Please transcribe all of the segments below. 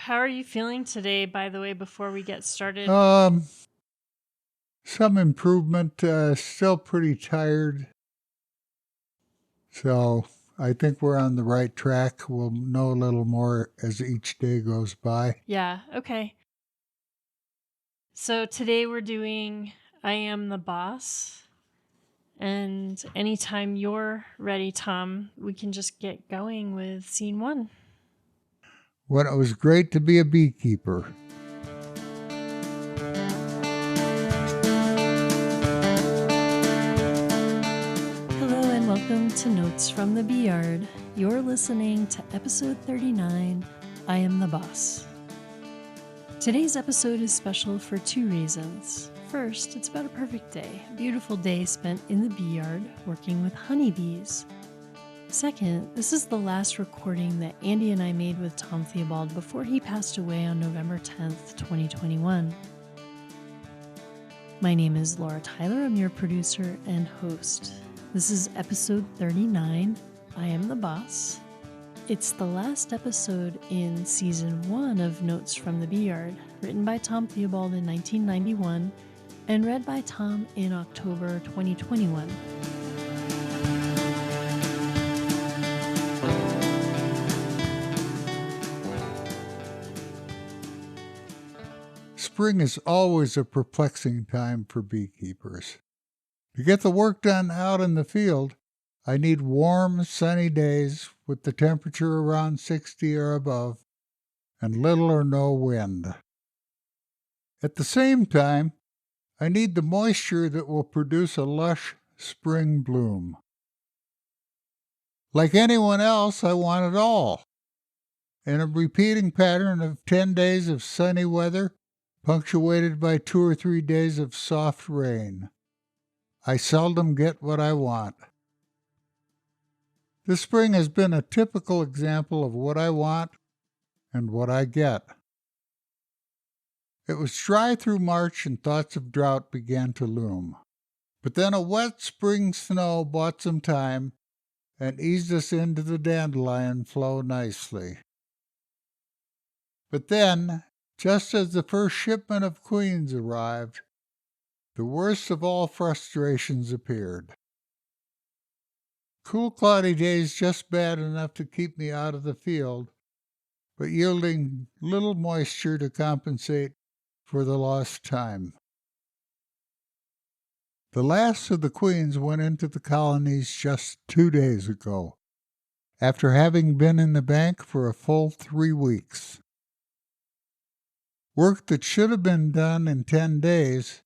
How are you feeling today, by the way, before we get started? Um, some improvement. Still pretty tired, so I think we're on the right track. We'll know a little more as each day goes by. Yeah, okay. So today we're doing I Am the Boss. And anytime you're ready, Tom, we can just get going with scene one. When it was great to be a beekeeper. Hello and welcome to Notes from the Beeyard. You're listening to episode 39, I Am the Boss. Today's episode is special for two reasons. First, it's about a perfect day, a beautiful day spent in the Beeyard working with honeybees. Second, this is the last recording that Andy and I made with Tom Theobald before he passed away on November 10th, 2021. My name is Laura Tyler. I'm your producer and host. This is episode 39, I Am the Boss. It's the last episode in season 1 of Notes from the Beeyard, written by Tom Theobald in 1991 and read by Tom in October 2021. Spring is always a perplexing time for beekeepers. To get the work done out in the field, I need warm, sunny days with the temperature around 60 or above and little or no wind. At the same time, I need the moisture that will produce a lush spring bloom. Like anyone else, I want it all. In a repeating pattern of 10 days of sunny weather, punctuated by 2 or 3 days of soft rain, I seldom get what I want. This spring has been a typical example of what I want and what I get. It was dry through March and thoughts of drought began to loom. But then a wet spring snow bought some time and eased us into the dandelion flow nicely. But then, just as the first shipment of queens arrived, the worst of all frustrations appeared. Cool, cloudy days just bad enough to keep me out of the field, but yielding little moisture to compensate for the lost time. The last of the queens went into the colonies just 2 days ago, after having been in the bank for a full 3 weeks. Work that should have been done in 10 days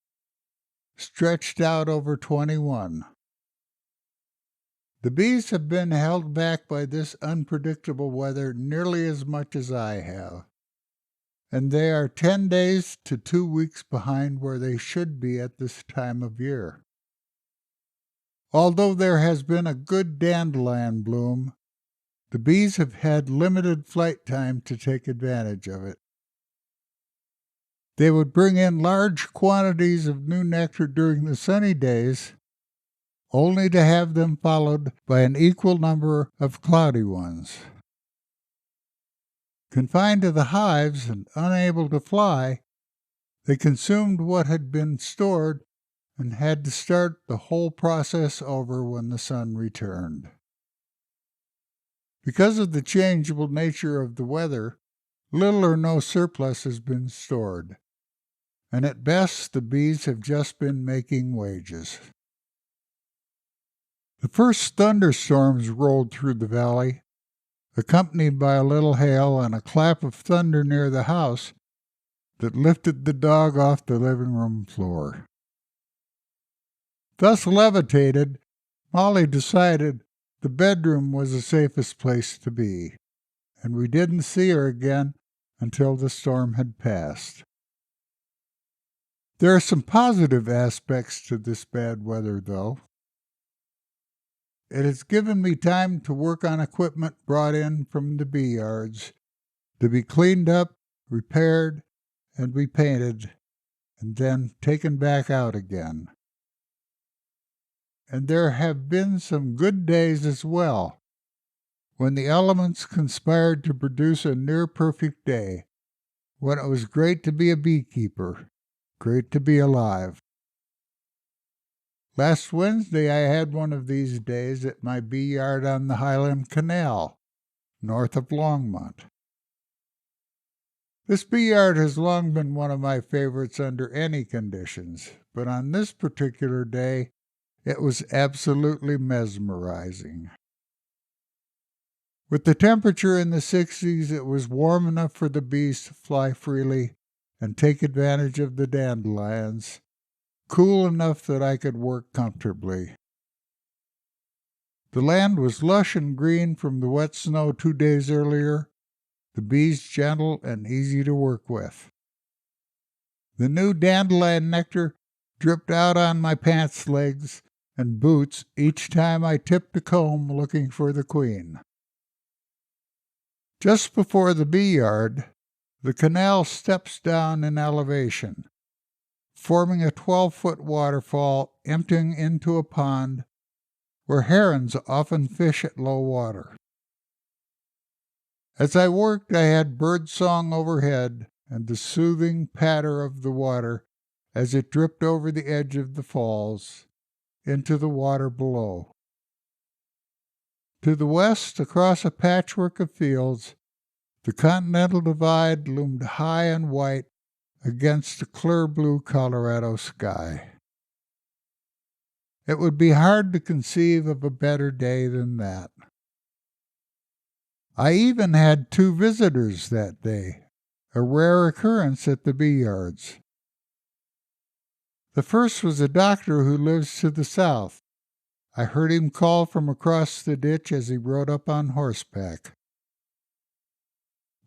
stretched out over 21. The bees have been held back by this unpredictable weather nearly as much as I have, and they are 10 days to 2 weeks behind where they should be at this time of year. Although there has been a good dandelion bloom, the bees have had limited flight time to take advantage of it. They would bring in large quantities of new nectar during the sunny days, only to have them followed by an equal number of cloudy ones. Confined to the hives and unable to fly, they consumed what had been stored and had to start the whole process over when the sun returned. Because of the changeable nature of the weather, little or no surplus has been stored, and at best the bees have just been making wages. The first thunderstorms rolled through the valley, accompanied by a little hail and a clap of thunder near the house that lifted the dog off the living room floor. Thus levitated, Molly decided the bedroom was the safest place to be, and we didn't see her again until the storm had passed. There are some positive aspects to this bad weather, though. It has given me time to work on equipment brought in from the bee yards to be cleaned up, repaired, and repainted, and then taken back out again. And there have been some good days as well, when the elements conspired to produce a near-perfect day, when it was great to be a beekeeper, great to be alive. Last Wednesday I had one of these days at my Beeyard on the Highland Canal, north of Longmont. This Beeyard has long been one of my favorites under any conditions, but on this particular day it was absolutely mesmerizing. With the temperature in the 60s, it was warm enough for the bees to fly freely and take advantage of the dandelions, cool enough that I could work comfortably. The land was lush and green from the wet snow 2 days earlier, the bees gentle and easy to work with. The new dandelion nectar dripped out on my pants legs and boots each time I tipped a comb looking for the queen. Just before the Beeyard, the canal steps down in elevation, forming a 12-foot waterfall emptying into a pond where herons often fish at low water. As I worked, I had birdsong overhead and the soothing patter of the water as it dripped over the edge of the falls into the water below. To the west, across a patchwork of fields, the Continental Divide loomed high and white against a clear blue Colorado sky. It would be hard to conceive of a better day than that. I even had 2 visitors that day, a rare occurrence at the Beeyards. The first was a doctor who lives to the south. I heard him call from across the ditch as he rode up on horseback.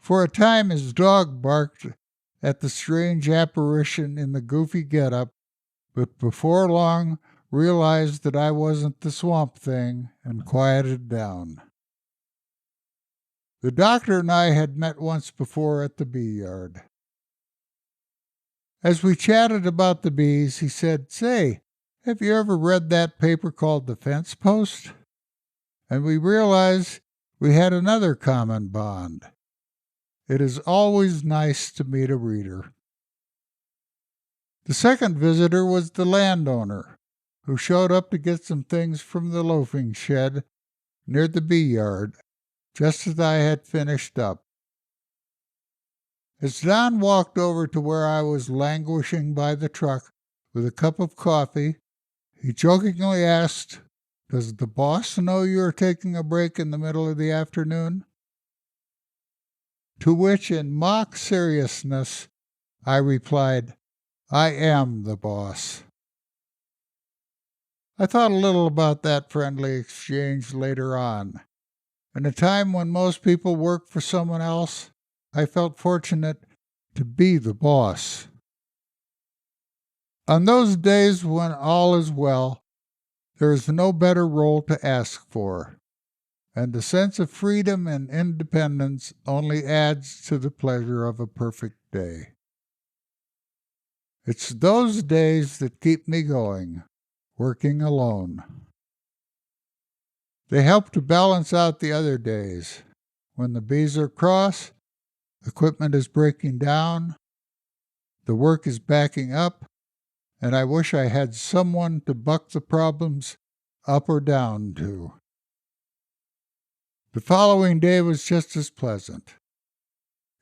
For a time his dog barked at the strange apparition in the goofy getup, but before long realized that I wasn't the Swamp Thing and quieted down. The doctor and I had met once before at the Beeyard. As we chatted about the bees, he said, "Say, have you ever read that paper called The Fence Post?" And we realized we had another common bond. It is always nice to meet a reader. The second visitor was the landowner, who showed up to get some things from the loafing shed near the Beeyard, just as I had finished up. As Don walked over to where I was languishing by the truck with a cup of coffee, he jokingly asked, "Does the boss know you are taking a break in the middle of the afternoon?" To which, in mock seriousness, I replied, "I am the boss." I thought a little about that friendly exchange later on. In a time when most people work for someone else, I felt fortunate to be the boss. On those days when all is well, there is no better role to ask for, and the sense of freedom and independence only adds to the pleasure of a perfect day. It's those days that keep me going, working alone. They help to balance out the other days, when the bees are cross, equipment is breaking down, the work is backing up, and I wish I had someone to buck the problems up or down to. The following day was just as pleasant.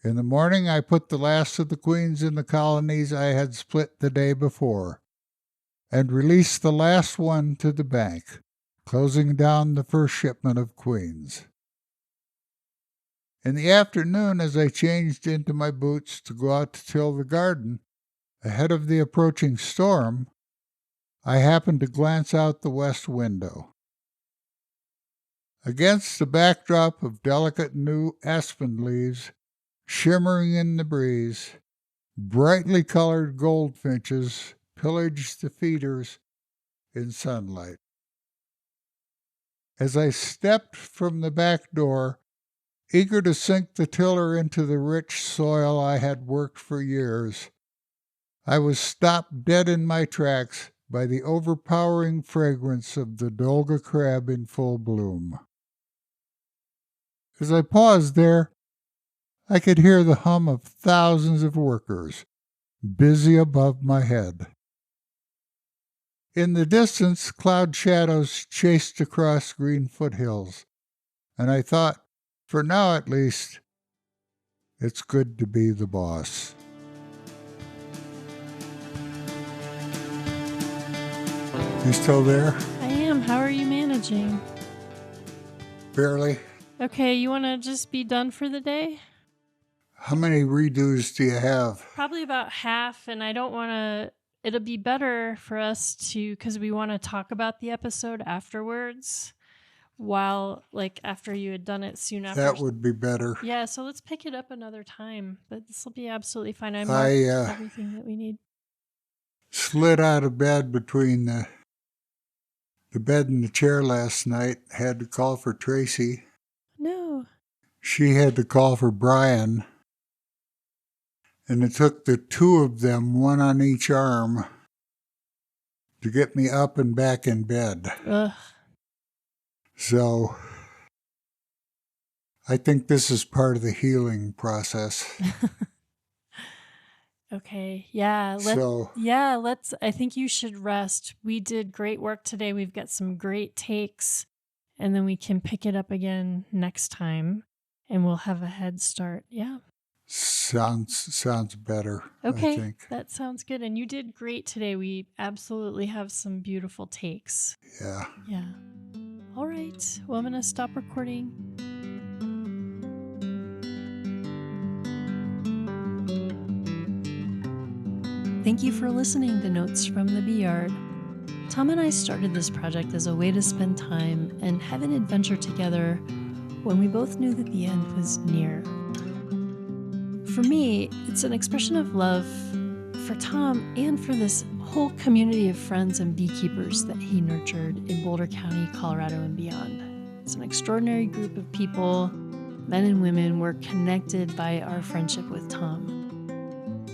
In the morning I put the last of the queens in the colonies I had split the day before, and released the last one to the bank, closing down the first shipment of queens. In the afternoon, as I changed into my boots to go out to till the garden, ahead of the approaching storm, I happened to glance out the west window. Against the backdrop of delicate new aspen leaves, shimmering in the breeze, brightly colored goldfinches pillaged the feeders in sunlight. As I stepped from the back door, eager to sink the tiller into the rich soil I had worked for years, I was stopped dead in my tracks by the overpowering fragrance of the Dolga crab in full bloom. As I paused there, I could hear the hum of thousands of workers busy above my head. In the distance, cloud shadows chased across green foothills, and I thought, for now at least, it's good to be the boss. You still there? I am. How are you managing? Barely. Okay, you want to just be done for the day? How many redos do you have? Probably about half, and I don't want to... It'll be better for us to, because we want to talk about the episode afterwards, after you had done it soon after. That would be better. Yeah, so let's pick it up another time, but this will be absolutely fine. I marked everything that we need. Slid out of bed between the bed and the chair last night. Had to call for Tracy. No. She had to call for Brian. And it took the two of them, one on each arm, to get me up and back in bed. Ugh. So I think this is part of the healing process. Okay. Yeah. I think you should rest. We did great work today. We've got some great takes, and then we can pick it up again next time, and we'll have a head start. Yeah. Sounds better. Okay. I think. That sounds good. And you did great today. We absolutely have some beautiful takes. Yeah. Yeah. All right. Well, I'm going to stop recording. Thank you for listening to Notes from the Beeyard. Tom and I started this project as a way to spend time and have an adventure together when we both knew that the end was near. For me, it's an expression of love for Tom and for this whole community of friends and beekeepers that he nurtured in Boulder County, Colorado, and beyond. It's an extraordinary group of people, men and women. We're connected by our friendship with Tom.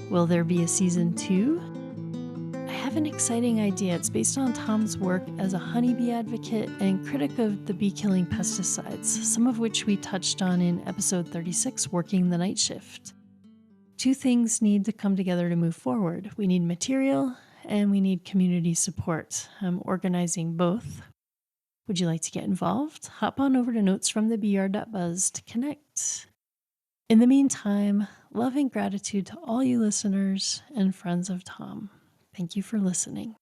Will there be a season 2? I have an exciting idea. It's based on Tom's work as a honeybee advocate and critic of the bee-killing pesticides, some of which we touched on in episode 36, Working the Night Shift. 2 things need to come together to move forward. We need material and we need community support. I'm organizing both. Would you like to get involved? Hop on over to notesfromthebeeyard.buzz to connect. In the meantime, love and gratitude to all you listeners and friends of Tom. Thank you for listening.